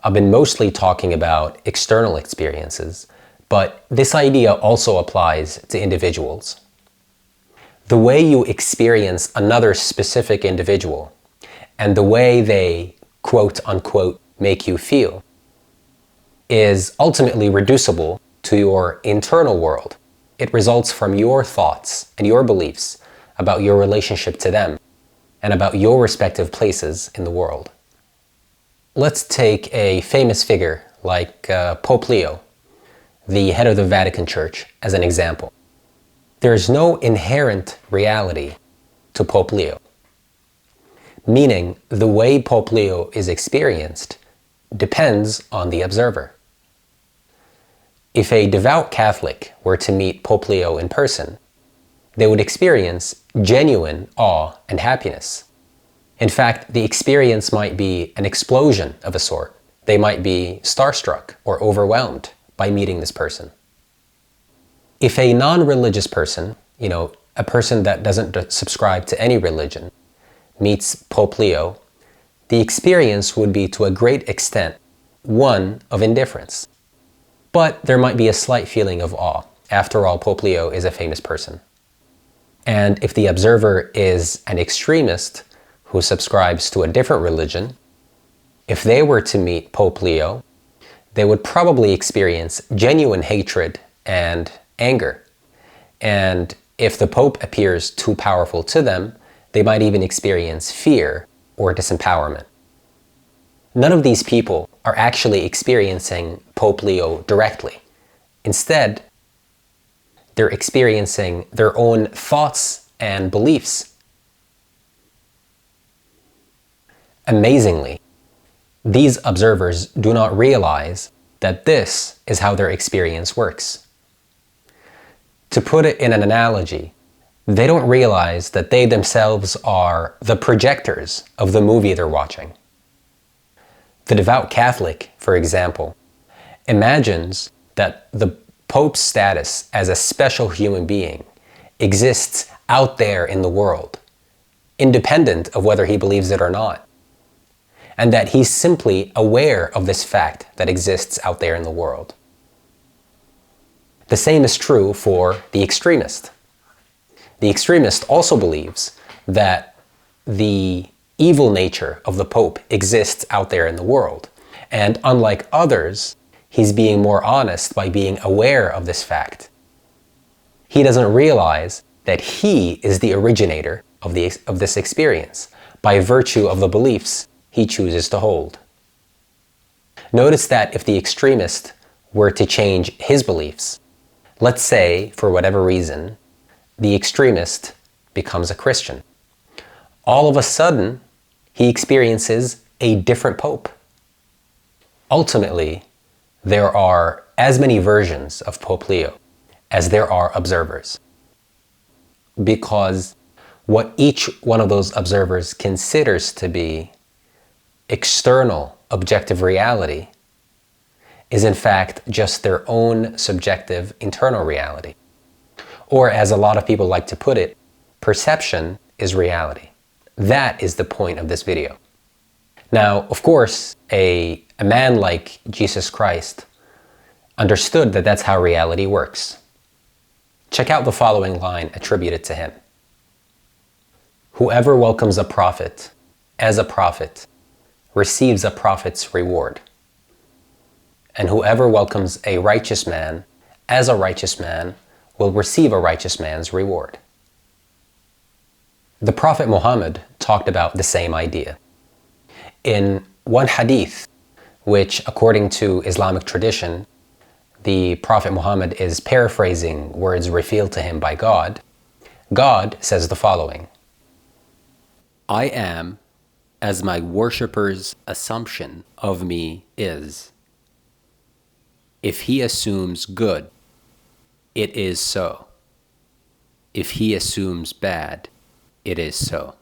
I've been mostly talking about external experiences, but this idea also applies to individuals. The way you experience another specific individual and the way they, quote unquote, make you feel is ultimately reducible to your internal world. It results from your thoughts and your beliefs about your relationship to them and about your respective places in the world. Let's take a famous figure like Pope Leo, the head of the Vatican Church, as an example. There is no inherent reality to Pope Leo, meaning the way Pope Leo is experienced depends on the observer. If a devout Catholic were to meet Pope Leo in person, they would experience genuine awe and happiness. In fact, the experience might be an explosion of a sort. They might be starstruck or overwhelmed by meeting this person. If a non-religious person, a person that doesn't subscribe to any religion, meets Pope Leo, the experience would be to a great extent one of indifference. But there might be a slight feeling of awe. After all, Pope Leo is a famous person. And if the observer is an extremist who subscribes to a different religion, if they were to meet Pope Leo, they would probably experience genuine hatred and anger. And if the Pope appears too powerful to them, they might even experience fear or disempowerment. None of these people are actually experiencing Pope Leo directly. Instead, they're experiencing their own thoughts and beliefs. Amazingly, these observers do not realize that this is how their experience works. To put it in an analogy, they don't realize that they themselves are the projectors of the movie they're watching. The devout Catholic, for example, imagines that the Pope's status as a special human being exists out there in the world, independent of whether he believes it or not, and that he's simply aware of this fact that exists out there in the world. The same is true for the extremist. The extremist also believes that the evil nature of the Pope exists out there in the world, and unlike others, he's being more honest by being aware of this fact. He doesn't realize that he is the originator of this experience by virtue of the beliefs he chooses to hold. Notice that if the extremist were to change his beliefs, let's say, for whatever reason, the extremist becomes a Christian, all of a sudden, he experiences a different Pope. Ultimately, there are as many versions of Pope Leo as there are observers, because what each one of those observers considers to be external objective reality is in fact just their own subjective internal reality. Or as a lot of people like to put it, perception is reality. That is the point of this video. Now, of course, a man like Jesus Christ understood that that's how reality works. Check out the following line attributed to him. Whoever welcomes a prophet as a prophet receives a prophet's reward. And whoever welcomes a righteous man as a righteous man will receive a righteous man's reward. The Prophet Muhammad talked about the same idea. In one hadith, which according to Islamic tradition, the Prophet Muhammad is paraphrasing words revealed to him by God, God says the following: I am as my worshipper's assumption of me is. If he assumes good, it is so. If he assumes bad, it is so.